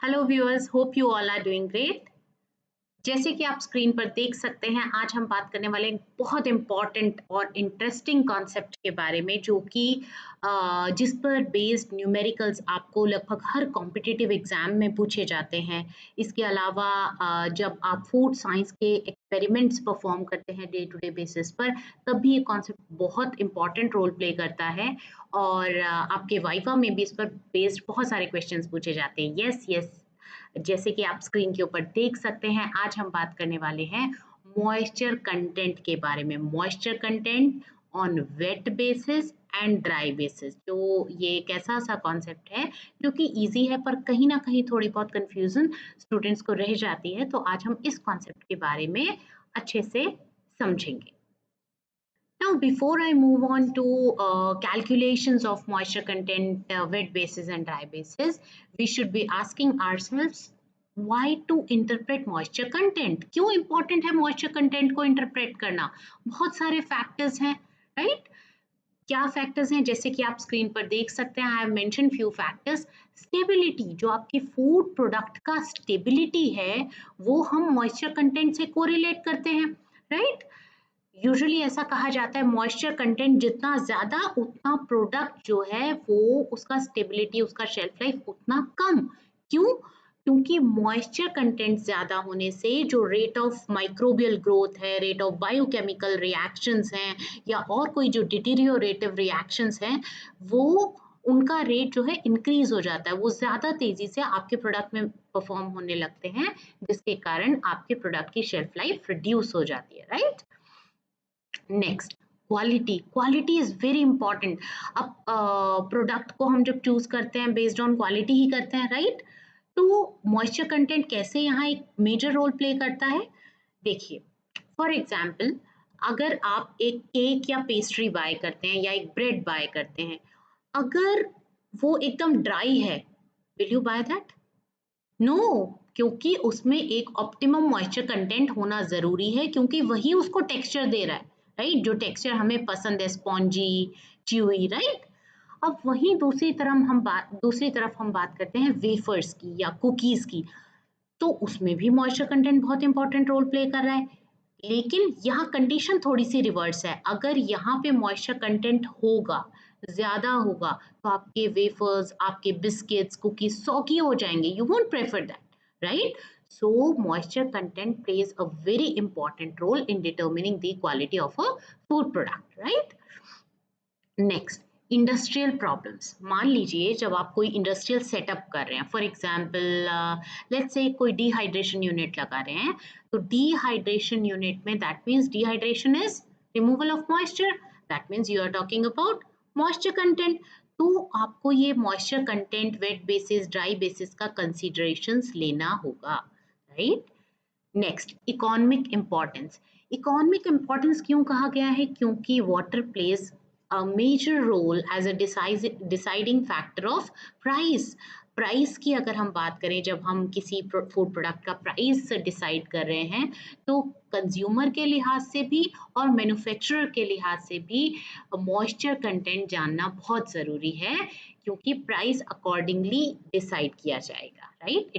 Hello viewers, hope you all are doing great. जैसे कि आप स्क्रीन पर देख सकते हैं, आज हम बात करने वाले एक बहुत इम्पॉर्टेंट और इंटरेस्टिंग कॉन्सेप्ट के बारे में, जो कि जिस पर बेस्ड न्यूमेरिकल्स आपको लगभग हर कॉम्पिटिटिव एग्जाम में पूछे जाते हैं। इसके अलावा जब आप फूड साइंस के एक्सपेरिमेंट्स परफॉर्म करते हैं डे टू डे बेसिस पर, तब भी ये कॉन्सेप्ट बहुत इंपॉर्टेंट रोल प्ले करता है। और आपके वाइवा में भी इस पर बेस्ड बहुत सारे क्वेश्चंस पूछे जाते हैं। यस यस, जैसे कि आप स्क्रीन के ऊपर देख सकते हैं, आज हम बात करने वाले हैं मॉइस्चर कंटेंट के बारे में। Moisture content on wet basis and dry basis. जो ये एक ऐसा सा कॉन्सेप्ट है जो कि इजी है, पर कहीं ना कहीं थोड़ी बहुत कंफ्यूजन स्टूडेंट्स को रह जाती है। तो आज हम इस कॉन्सेप्ट के बारे में अच्छे से समझेंगे। Now, before I move on to calculations of moisture content, wet bases and dry bases, we should be asking ourselves why to interpret moisture content. क्यों important है moisture content को interpret करना? बहुत सारे factors हैं, right? क्या factors हैं? जैसे कि आप स्क्रीन पर देख सकते हैं, I have mention few factors. Stability, जो आपकी फूड प्रोडक्ट का स्टेबिलिटी है, वो हम मॉइस्चर कंटेंट से कोरिलेट करते हैं, राइट? यूजुअली ऐसा कहा जाता है, मॉइस्चर कंटेंट जितना ज्यादा उतना प्रोडक्ट जो है वो उसका स्टेबिलिटी, उसका शेल्फ लाइफ उतना कम। क्यों? क्योंकि मॉइस्चर कंटेंट ज्यादा होने से जो रेट ऑफ माइक्रोबियल ग्रोथ है, रेट ऑफ बायोकेमिकल रिएक्शंस हैं, या और कोई जो डिटीरियोरेटिव रिएक्शंस हैं, वो उनका रेट जो है इंक्रीज हो जाता है। वो ज्यादा तेजी से आपके प्रोडक्ट में परफॉर्म होने लगते हैं, जिसके कारण आपके प्रोडक्ट की शेल्फ लाइफ रिड्यूस हो जाती है, right? Next, quality. Quality is very important. अब प्रोडक्ट को हम जब चूज करते हैं बेस्ड ऑन क्वालिटी ही करते हैं, राइट? तो मॉइस्चर कंटेंट कैसे यहाँ एक मेजर रोल प्ले करता है, देखिए। फॉर एग्जाम्पल, अगर आप एक केक या पेस्ट्री बाय करते हैं या एक ब्रेड बाय करते हैं, अगर वो एकदम ड्राई है, will you buy that? No, क्योंकि उसमें एक ऑप्टिमम मॉइस्चर कंटेंट होना जरूरी है, क्योंकि वही उसको टेक्सचर दे रहा है, राइट? जो टेक्सचर हमें पसंद है, स्पॉन्जी, च्यूई, राइट? अब वहीं दूसरी तरफ हम बात करते हैं वेफर्स की या कुकीज की, तो उसमें भी मॉइस्चर कंटेंट बहुत इंपॉर्टेंट रोल प्ले कर रहा है। लेकिन यहाँ कंडीशन थोड़ी सी रिवर्स है। अगर यहाँ पे मॉइस्चर कंटेंट होगा, ज्यादा होगा, तो आपके वेफर्स, आपके बिस्किट्स, कुकीज सॉगी हो जाएंगे। You won't prefer that, right? So moisture content plays a very important role in determining the quality of a food product, right? Next, industrial problems. मान लीजिए जब आप कोई इंडस्ट्रियल सेटअप कर रहे हैं, फॉर एग्जांपल लेट्स से कोई dehydration unit लगा रहे हैं, तो डिहाइड्रेशन यूनिट में that means dehydration is removal of moisture, that means you are talking about moisture content. तो आपको ये moisture content wet basis, dry basis का कंसिडरेशंस लेना होगा, right? Next, economic importance. Economic importance क्यों कहा गया है? क्योंकि water plays a major role as a deciding factor of price. Price की अगर हम बात करें, जब हम किसी फूड प्रोडक्ट का प्राइस डिसाइड कर रहे हैं, तो कंज्यूमर के लिहाज से भी और मैन्युफैक्चरर के लिहाज से भी मॉइस्चर कंटेंट जानना बहुत ज़रूरी है, क्योंकि प्राइस अकॉर्डिंगली डिसाइड किया जाएगा, right?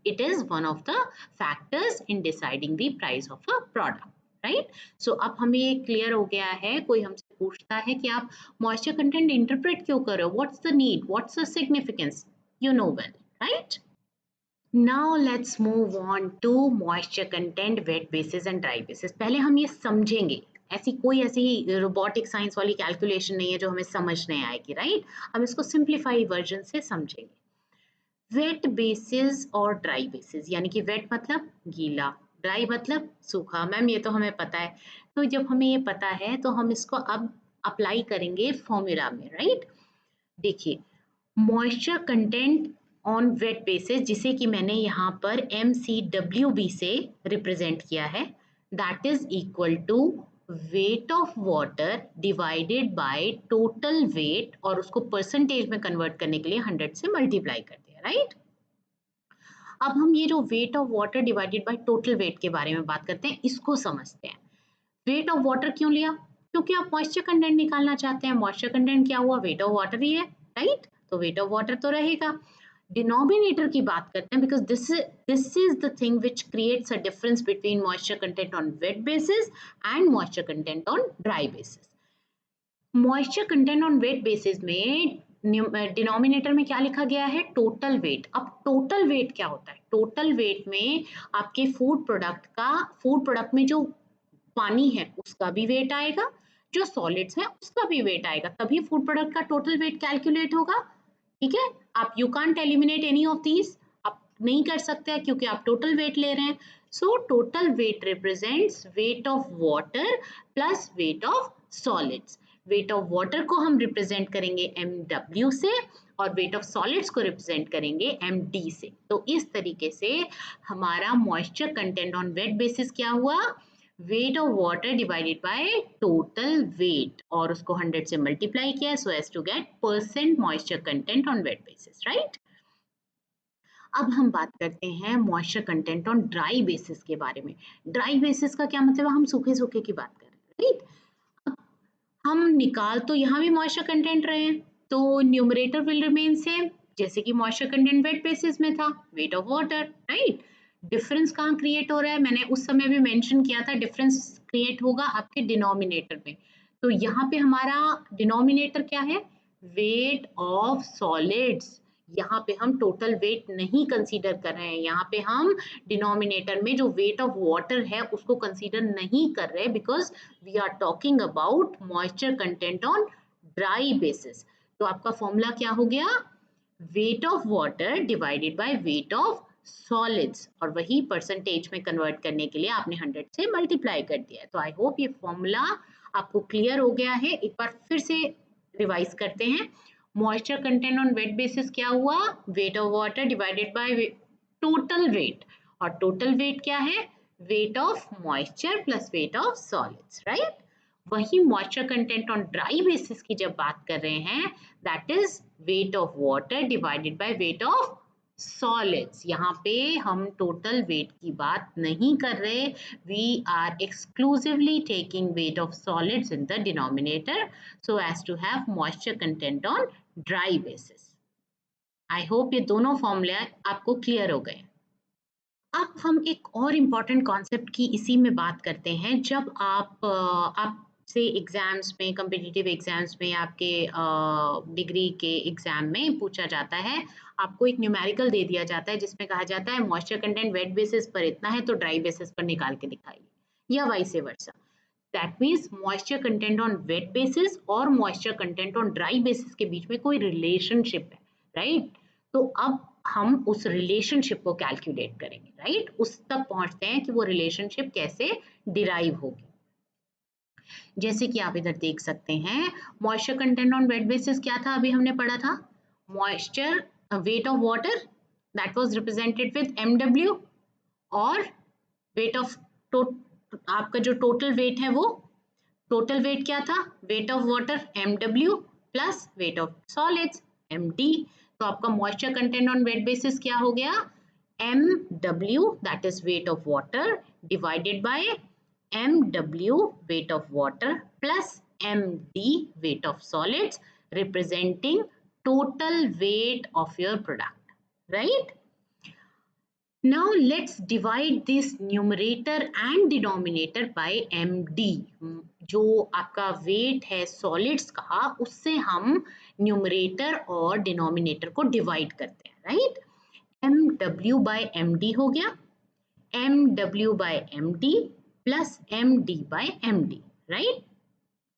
It is one of the factors in deciding the price of a product, right? So अब हमें ये क्लियर हो गया है। कोई हमसे पूछता है कि आप मॉइस्चर कंटेंट इंटरप्रेट क्यों कर रहे हो, what's the need, what's the significance, you know well, right? Now let's move on to moisture content wet basis and dry basis. पहले हम ये समझेंगे। ऐसी रोबोटिक साइंस वाली कैलकुलेशन नहीं है जो हमें समझ नहीं आएगी, राइट? हम इसको सिंप्लीफाई वर्जन से समझेंगे। वेट बेसिस और ड्राई बेसिस, यानी कि वेट मतलब गीला, ड्राई मतलब सूखा। मैम ये तो हमें पता है। तो जब हमें ये पता है, तो हम इसको अब अप्लाई करेंगे फॉर्मूला में, राइट? देखिए, moisture content on wet basis, जिसे कि मैंने यहाँ पर MCWB से रिप्रेजेंट किया है, that is equal to weight of water divided by total weight, और उसको परसेंटेज में कन्वर्ट करने के लिए 100 से मल्टीप्लाई करते हैं, राइट? अब हम ये जो wait of water divided by total wait के बारे में बात करते हैं, इसको समझते हैं। वेट ऑफ वाटर क्यों लिया? क्योंकि आप मॉइस्चर कंटेंट निकालना चाहते हैं। मॉइस्चर कंटेंट क्या हुआ? वेट ऑफ वाटर ही है, राइट? तो वेट ऑफ वाटर तो रहेगा। डिनोमिनेटर की बात करते हैं because this is the thing which creates a difference between moisture content on wet basis and moisture content on dry basis. Moisture content on wet basis में denominator में क्या लिखा गया है, टोटल वेट। अब टोटल वेट क्या होता है, टोटल वेट में आपके फूड प्रोडक्ट में जो पानी है उसका भी वेट आएगा, जो सॉलिड्स है उसका भी वेट आएगा, तभी फूड प्रोडक्ट का टोटल वेट कैलकुलेट होगा। ठीक है, आप you can't eliminate any of these, आप नहीं कर सकते क्योंकि आप टोटल वेट ले रहे हैं। So total weight represents weight of water plus weight of solids. Weight of water को हम रिप्रेजेंट करेंगे mw से और वेट ऑफ सॉलिड्स को रिप्रेजेंट करेंगे md से। तो इस तरीके से हमारा moisture content on wet basis क्या हुआ, weight of water divided by total weight और उसको 100 से मल्टीप्लाई किया so as to get percent moisture content on wet basis, right. अब हम बात करते हैं moisture content on dry basis के बारे में। ड्राई बेसिस का क्या मतलब है, हम सूखे सूखे की बात कर रहे हैं, राइट। हम निकाल तो यहाँ भी मॉइस्चर कंटेंट रहे हैं, तो न्यूमरेटर विल रिमेन सेम जैसे कि मॉइस्चर कंटेंट वेट बेसिस में था, weight of water, right. Difference कहाँ क्रिएट हो रहा है, मैंने उस समय भी मेंशन किया था, डिफरेंस क्रिएट होगा आपके डिनोमिनेटर में। तो यहाँ पे हमारा डिनोमिनेटर क्या है, वेट ऑफ सॉलिड्स। यहाँ पे हम टोटल वेट नहीं कंसीडर कर रहे हैं, यहाँ पे हम डिनोमिनेटर में जो वेट ऑफ वाटर है उसको कंसीडर नहीं कर रहे because we are talking about moisture content on dry basis. तो आपका फॉर्मूला क्या हो गया, weight of water divided by weight of solids, और वही परसेंटेज में कन्वर्ट करने के लिए आपने 100 से मल्टीप्लाई कर दिया है। तो आई होप ये फॉर्मूला आपको क्लियर हो गया है। एक बार फिर से रिवाइज करते हैं। Moisture content on wet basis क्या हुआ, weight of water divided by total weight, और टोटल वेट क्या है, weight of moisture plus weight of solids, right. वही moisture content on dry basis की जब बात कर रहे हैं, that is weight of water divided by weight of solids. यहाँ पे हम टोटल वेट की बात नहीं कर रहे, we are exclusively taking weight of solids in the denominator so as to have moisture content on dry basis. I hope ये दोनों फॉर्मूले आपको क्लियर हो गए। अब हम एक और इम्पॉर्टेंट कॉन्सेप्ट की इसी में बात करते हैं। जब आपसे एग्जाम्स में, कम्पिटिटिव एग्जाम्स में, आपके डिग्री के एग्जाम में पूछा जाता है, आपको एक न्यूमेरिकल दे दिया जाता है जिसमें कहा जाता है मॉइस्चर कंटेंट वेट बेसिस पर इतना है तो ड्राई बेसिस पर निकाल के दिखाइए, या vice versa. That means moisture content on wet basis और moisture content on dry basis के बीच में कोई रिलेशनशिप है, राइट। तो अब हम उस रिलेशनशिप को कैलकुलेट करेंगे, राइट। उस तक पहुंचते हैं कि वो रिलेशनशिप कैसे डिराइव होगी। जैसे कि आप इधर देख सकते हैं, moisture content on wet basis क्या था, अभी हमने पढ़ा था, moisture weight of water that was represented with mw, और वेट ऑफ आपका जो टोटल वेट है वो, टोटल वेट क्या था, weight of water mw plus weight of solids md। तो आपका moisture content on wet basis क्या हो गया, mw that is weight of water divided by mw weight of water plus md weight of solids representing total weight of your product, right. Now let's divide this numerator and denominator by md। जो आपका wait है solids का, उससे हम numerator और denominator को divide करते हैं, राइट। mw by md हो गया, mw by md plus md by md, right.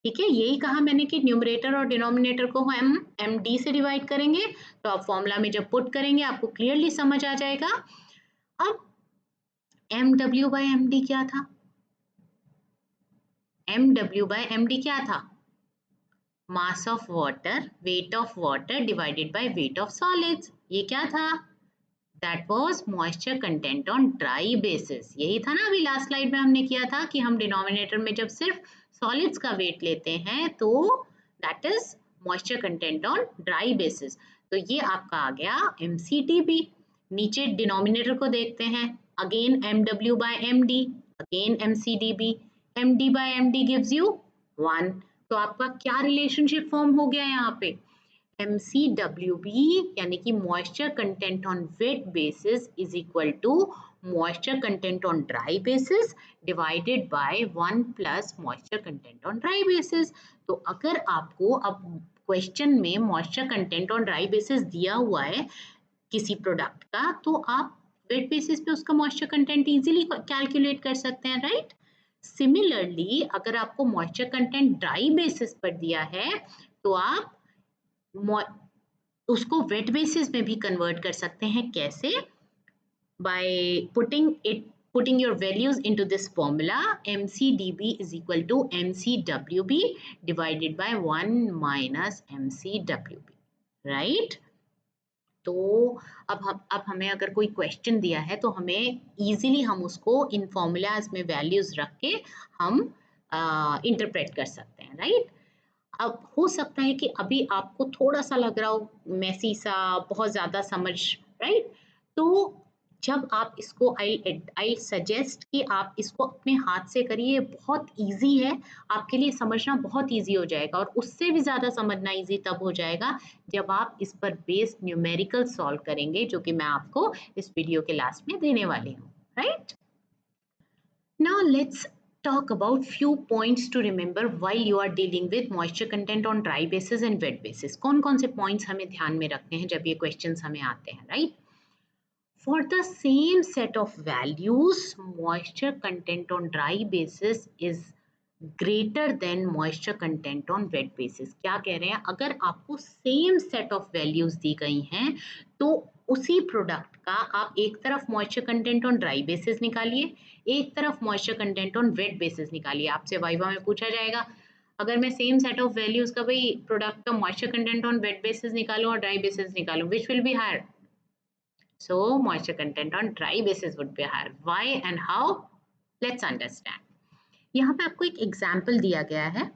ठीक है, यही कहा मैंने कि न्यूमरेटर और डिनोमिनेटर को हम md से डिवाइड करेंगे, तो आप फॉर्मूला में जब पुट करेंगे आपको क्लियरली समझ आ जाएगा। अब mw by md क्या था, mw by md क्या था, mass of water, wait of water divided by weight of solids. ये क्या था, that was moisture content on dry basis. यही था ना, अभी लास्ट स्लाइड में हमने किया था कि हम डिनोमिनेटर में जब सिर्फ सॉलिड्स का वेट लेते हैं तो that is moisture content on dry basis. तो ये आपका आ गया mcdb। नीचे डिनोमिनेटर को देखते हैं, again mw by md, again mcdb, md by md gives you 1। तो आपका क्या रिलेशनशिप फॉर्म हो गया यहाँ पे, MCWB यानी कि moisture content on wet basis is equal to moisture content on dry basis divided by 1 plus moisture content on dry basis. तो अगर आपको अब क्वेश्चन में moisture content on dry basis दिया हुआ है किसी प्रोडक्ट का, तो आप वेट बेसिस पे उसका मॉइस्चर कंटेंट इजीली कैलकुलेट कर सकते हैं, राइट? सिमिलरली अगर आपको मॉइस्चर कंटेंट ड्राई बेसिस पर दिया है तो आप उसको वेट बेसिस में भी कन्वर्ट कर सकते हैं। कैसे? By putting your values into this formula, MCDB is equal to MCWB divided by 1 minus MCWB, right? तो अब हमें अगर कोई क्वेश्चन दिया है तो हमें इजीली हम उसको इन फॉर्मूलाज में वैल्यूज रख के हम इंटरप्रेट कर सकते हैं, राइट? अब हो सकता है कि अभी आपको थोड़ा सा लग रहा हो मैसी सा, बहुत ज़्यादा समझ, राइट? तो जब आप इसको आई सजेस्ट कि आप इसको अपने हाथ से करिए, बहुत इजी है, आपके लिए समझना बहुत इजी हो जाएगा। और उससे भी ज़्यादा समझना इजी तब हो जाएगा जब आप इस पर बेस्ड न्यूमेरिकल सॉल्व करेंगे, जो कि मैं आपको इस वीडियो के लास्ट में देने वाली हूँ, right? Now let's talk about few points to remember while you are dealing with moisture content on dry basis and wet basis. कौन-कौन से points हमें ध्यान में रखने हैं जब ये questions हमें आते हैं, right? For the same set of values, moisture content on dry basis is greater than moisture content on wet basis. क्या कह रहे हैं? अगर आपको same set of values दी गई हैं तो उसी प्रोडक्ट का आप एक तरफ moisture content on dry basis निकालिए, एक तरफ moisture content on wet basis निकालिए। आपसे वाइवा में पूछा जाएगा, अगर मैं सेम सेट ऑफ वैल्यूज का भाई प्रोडक्ट का moisture content on wet basis निकालूं और ड्राई बेसिस निकालूं, which will be higher? So moisture content on dry basis would be higher. Why and how? Let's understand. यहाँ पे आपको एक एग्जाम्पल दिया गया है।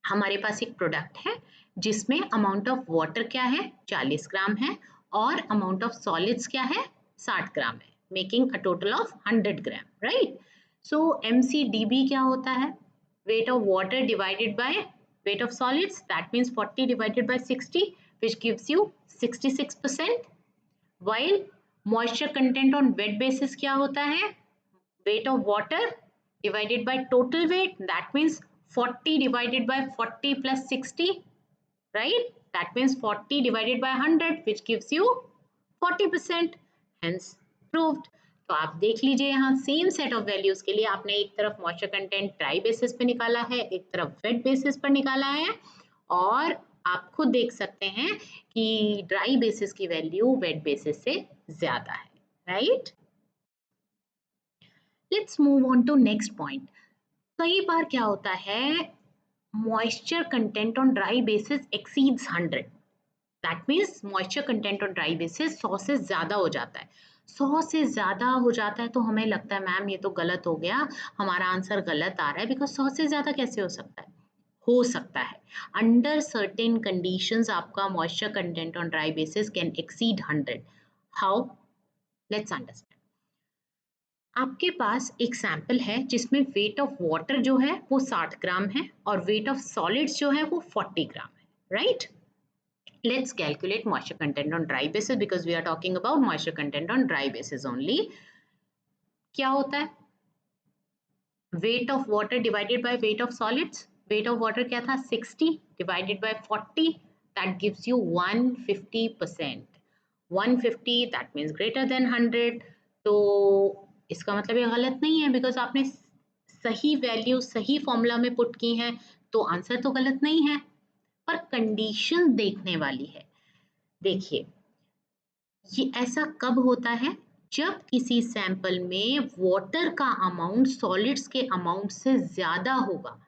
हमारे पास एक प्रोडक्ट है जिसमें अमाउंट ऑफ वाटर क्या है? 40 ग्राम है, और अमाउंट ऑफ सॉलिड्स क्या है? 60 ग्राम है, making a total of 100 gram, right? So MCDB क्या होता है? Weight of water divided by weight of solids, that means 40 divided by 60 which gives you 66%. while moisture content on wet basis क्या होता है? weight of water divided by total weight, that means 40 divided by 40 plus 60, right? That means 40 divided by 100 which gives you 40%, hence proved. तो आप देख लीजिए यहाँ same set of values के लिए आपने एक तरफ मॉइस्चर कंटेंट ड्राई बेसिस पे निकाला है, एक तरफ वेट बेसिस पर निकाला है, और आप खुद देख सकते हैं कि ड्राई बेसिस की वैल्यू वेट बेसिस से ज्यादा है, right? Let's move on to next point. कई बार क्या होता है, moisture content on dry basis exceeds 100, that means moisture content on dry basis 100 से ज्यादा हो जाता है। 100 से ज्यादा हो जाता है तो हमें लगता है मैम ये तो गलत हो गया, हमारा आंसर गलत आ रहा है, बिकॉज 100 से ज्यादा कैसे हो सकता है? हो सकता है अंडर सर्टेन कंडीशंस आपका moisture content on dry basis can exceed 100। How? Let's understand. आपके पास एक सैंपल है जिसमें वेट ऑफ वाटर जो है वो 60 ग्राम है और वेट ऑफ सॉलिड्स जो है वो 40 ग्राम है, right? Let's calculate moisture content on dry basis because we are talking about moisture content on dry basis only. क्या होता है? Weight of water divided by weight of solids. Weight of water क्या था? 60 divided by 40, that gives you 150%. 150 that means greater than 100. तो इसका मतलब ये गलत नहीं है, बिकॉज आपने सही वैल्यू सही फॉर्मूला में पुट की है, तो आंसर तो गलत नहीं है, पर कंडीशन देखने वाली है। देखिए, ये ऐसा कब होता है? जब किसी सैंपल में वाटर का अमाउंट सॉलिड्स के अमाउंट से ज्यादा होगा,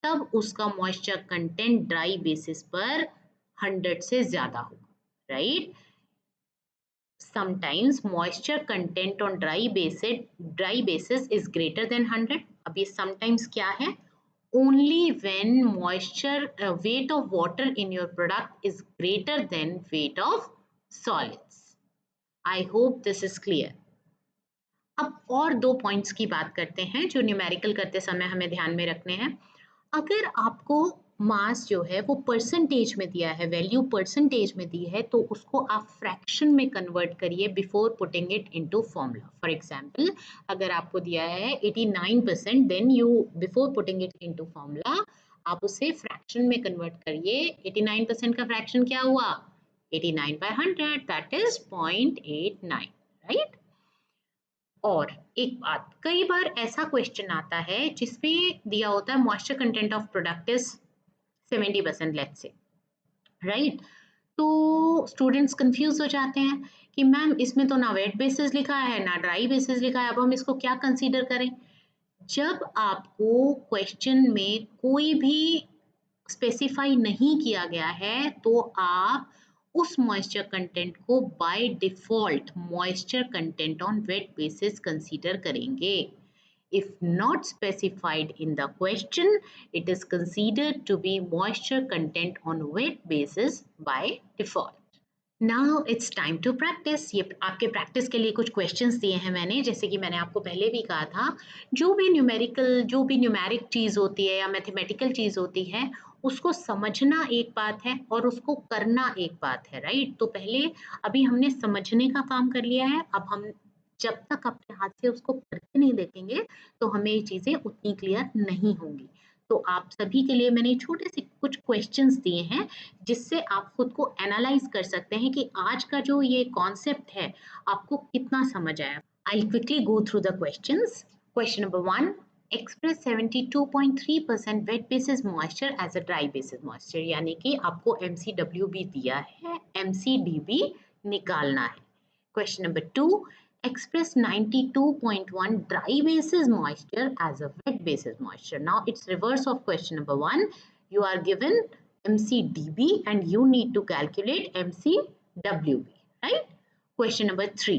तब उसका मॉइस्चर कंटेंट ड्राई बेसिस पर 100 से ज्यादा होगा, right? Sometimes moisture content on dry basis is greater than 100. अब ये sometimes क्या है? Only when weight of water in your product is greater than weight of solids. I hope this is clear. अब और 2 पॉइंट्स की बात करते हैं जो न्यूमेरिकल करते समय हमें ध्यान में रखने हैं। अगर आपको मास जो है वो परसेंटेज में दिया है, वैल्यू परसेंटेज में दी है, तो उसको आप फ्रैक्शन में कन्वर्ट करिए before putting it into formula. For example, अगर आपको दिया है 89%, then you before putting it into formula आप उसे फ्रैक्शन में कन्वर्ट करिए। 89% का फ्रैक्शन क्या हुआ? 89/100, दैट इज 0.89, राइट। और एक बात, कई बार ऐसा क्वेश्चन आता है जिसमें दिया होता है moisture content of product is 70%, let's say, right. तो स्टूडेंट्स कंफ्यूज हो जाते हैं कि मैम इसमें तो ना वेट बेसिस लिखा है ना ड्राई बेसिस लिखा है, अब हम इसको क्या कंसीडर करें? जब आपको क्वेश्चन में कोई भी स्पेसिफाई नहीं किया गया है तो आप उस मॉइस्चर कंटेंट को by default moisture content on wet basis consider करेंगे। If not specified in the question, it is considered to be moisture content on wet basis by default. Now it's time to practice. ये आपके practice के लिए कुछ questions दिए हैं मैंने, जैसे कि मैंने आपको पहले भी कहा था, जो भी न्यूमेरिक चीज़ होती है या मैथमेटिकल चीज़ होती है, उसको समझना एक बात है और उसको करना एक बात है, राइट। तो पहले अभी हमने समझने का काम कर लिया है, अब हम जब तक अपने हाथ से उसको करके नहीं देखेंगे तो हमें ये चीज़ें उतनी क्लियर नहीं होंगी। तो आप सभी के लिए मैंने छोटे से कुछ क्वेश्चंस दिए हैं जिससे आप खुद को एनालाइज कर सकते हैं कि आज का जो ये कॉन्सेप्ट है आपको कितना समझ आया। I'll quickly go through the questions. Question number 1, express 72.3% wet basis moisture as a dry basis moisture, यानी कि आपको MCW भी दिया है, MCDB निकालना है। Question number 2, express 92.1 dry basis moisture as a wet basis moisture. Now it's reverse of question number 1. You are given MCDB and you need to calculate MCWB, right? Question number 3,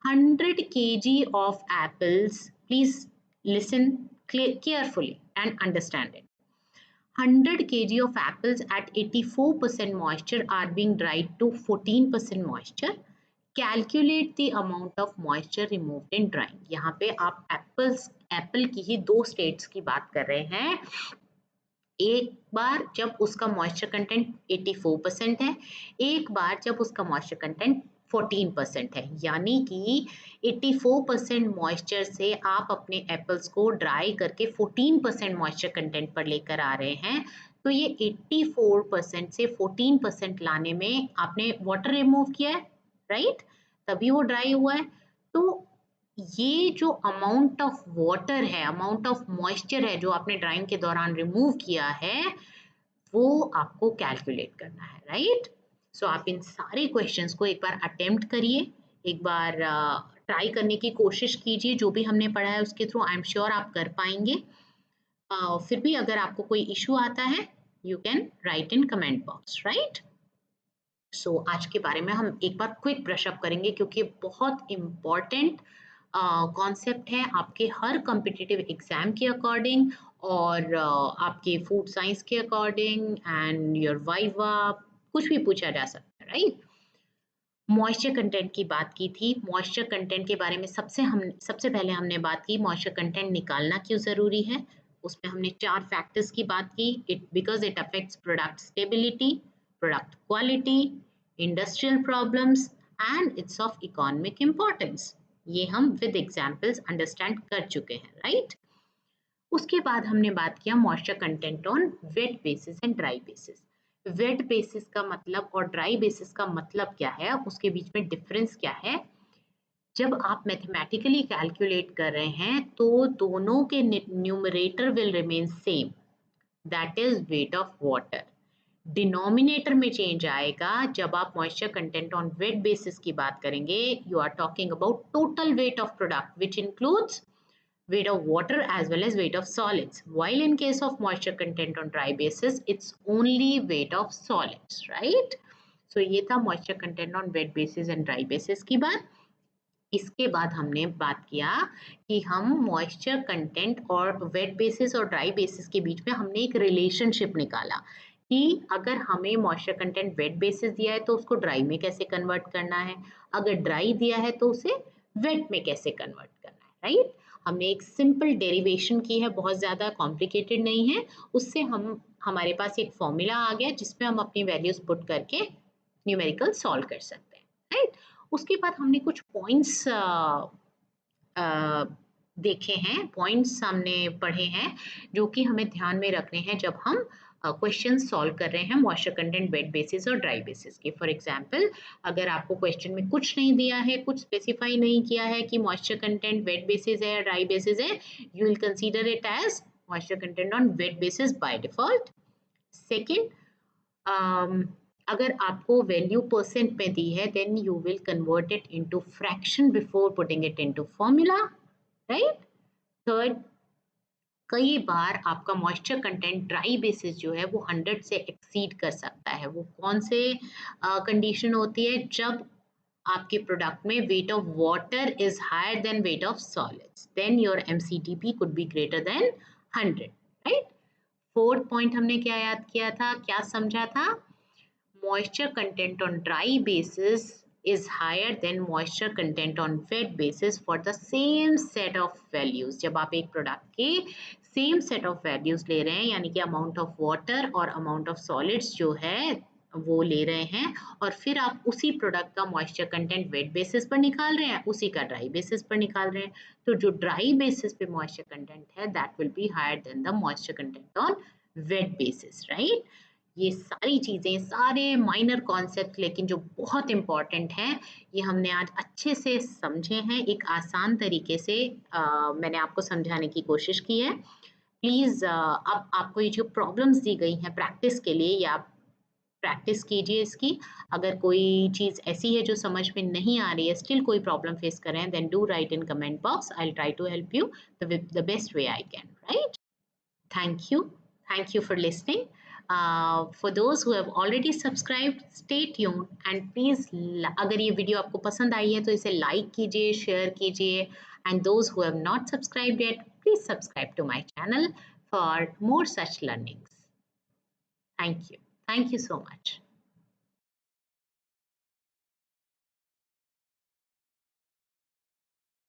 100 kg of apples. Please listen carefully and understand it. 100 kg of apples at 84% moisture are being dried to 14% moisture. Calculate the amount of moisture removed in drying. यहाँ पे आप Apple की ही दो states की बात कर रहे हैं। एक बार जब उसका मॉइस्चर कंटेंट 84% है, एक बार जब उसका मॉइस्चर कंटेंट 14% है, यानी कि 84% मॉइस्चर से आप अपने एप्पल्स को ड्राई करके 14% मॉइस्चर कंटेंट पर लेकर आ रहे हैं। तो ये 84% से 14% लाने में आपने वाटर रिमूव किया है, राइट, तभी वो ड्राई हुआ है। तो ये जो अमाउंट ऑफ वाटर है, अमाउंट ऑफ मॉइस्चर है जो आपने ड्राइंग के दौरान रिमूव किया है, वो आपको कैलकुलेट करना है, राइट। सो आप इन सारे क्वेश्चंस को एक बार अटेम्प्ट करिए, एक बार ट्राई करने की कोशिश कीजिए। जो भी हमने पढ़ा है उसके थ्रू आई एम श्योर आप कर पाएंगे। फिर भी अगर आपको कोई इशू आता है you can write in comment box, right. So आज के बारे में हम एक बार क्विक ब्रश अप करेंगे क्योंकि बहुत इम्पॉर्टेंट कॉन्सेप्ट है आपके हर कॉम्पिटिटिव एग्जाम के अकॉर्डिंग और आपके फूड साइंस के अकॉर्डिंग एंड योर वाइवा, कुछ भी पूछा जा सकता है, राइट। मॉइस्चर कंटेंट की बात की थी। मॉइस्चर कंटेंट के बारे में सबसे पहले हमने बात की मॉइस्चर कंटेंट निकालना क्यों ज़रूरी है। उसमें हमने 4 फैक्टर्स की बात की। Because it affects product stability, product quality, industrial problems and it's of economic importance. ये हम विद एग्जाम्पल्स अंडरस्टैंड कर चुके हैं, राइट। उसके बाद हमने बात किया moisture content on wet basis and dry basis. Wet basis का मतलब और ड्राई बेसिस का मतलब क्या है, उसके बीच में डिफरेंस क्या है। जब आप मैथमेटिकली कैलकुलेट कर रहे हैं तो दोनों के numerator will remain same, that is weight of water. Denominator में चेंज आएगा जब आप moisture content on wet basis की बात करेंगे। You are talking about total weight of product which includes weight of water as well as weight of solids, while in case of moisture content on dry basis it's only weight of solids, right. So ये था moisture content on wet basis and dry basis की बात। इसके बाद हमने बात किया कि हम मॉइस्चर कंटेंट और वेट बेसिस और ड्राई बेसिस के बीच में हमने एक रिलेशनशिप निकाला कि अगर हमें मॉइस्चर कंटेंट वेट बेसिस दिया है तो उसको ड्राई में कैसे कन्वर्ट करना है, अगर ड्राई दिया है तो उसे वेट में कैसे कन्वर्ट करना है, राइट। हमने एक सिंपल डेरिवेशन की है, बहुत ज़्यादा कॉम्प्लिकेटेड नहीं है। उससे हमारे पास एक फॉर्मूला आ गया जिसमें हम अपनी वैल्यूज़ पुट करके न्यूमेरिकल सॉल्व कर सकते हैं, राइट? उसके बाद हमने कुछ पॉइंट्स देखे हैं, पॉइंट्स हमने पढ़े हैं जो कि हमें ध्यान में रखने हैं जब हम क्वेश्चन सॉल्व कर रहे हैं मॉइस्चर कंटेंट वेट बेसिस और ड्राई बेसिस के। फॉर एग्जांपल, अगर आपको क्वेश्चन में कुछ नहीं दिया है, कुछ स्पेसिफाई नहीं किया है कि मॉइस्चर कंटेंट वेट बेसिस है या ड्राई बेसिस है, you will consider it as moisture content on wet basis by default. Second, अगर आपको वैल्यू परसेंट में दी है, then you will convert it into fraction before putting it into formula, right? Third, कई बार आपका moisture content dry basis जो है वो 100 से एक्सीड कर सकता है। वो कौन से कंडीशन होती है? जब आपके प्रोडक्ट में weight of water is higher than weight of solids, then your MCTP could be greater than 100, right? Fourth point हमने क्या याद किया था, क्या समझा था? Moisture content on dry basis is higher than moisture content on wet basis for the same set of values। जब आप एक प्रोडक्ट के सेम सेट ऑफ वैल्यूज ले रहे हैं, यानी कि अमाउंट ऑफ वाटर और अमाउंट ऑफ सॉलिड्स जो है वो ले रहे हैं, और फिर आप उसी प्रोडक्ट का मॉइस्चर कंटेंट वेट बेसिस पर निकाल रहे हैं, उसी का ड्राई बेसिस पर निकाल रहे हैं, तो जो ड्राई बेसिस पे मॉइस्चर कंटेंट है that will be higher than the moisture content on wet basis, right? ये सारी चीज़ें, सारे माइनर कॉन्सेप्ट लेकिन जो बहुत इम्पॉर्टेंट हैं, ये हमने आज अच्छे से समझे हैं। एक आसान तरीके से मैंने आपको समझाने की कोशिश की है। प्लीज़ अब आपको ये जो प्रॉब्लम्स दी गई हैं प्रैक्टिस के लिए, या आप प्रैक्टिस कीजिए इसकी। अगर कोई चीज़ ऐसी है जो समझ में नहीं आ रही है, स्टिल कोई प्रॉब्लम फेस कर रहे हैं, then do write in comment box. I will try to help you the best way I can, right? Thank you. Thank you for listening. For those who have already subscribed, stay tuned and please, अगर ये video आपको पसंद आई है तो इसे like कीजिए, share कीजिए, and those who have not subscribed yet, please subscribe to my channel for more such learnings. Thank you. Thank you so much.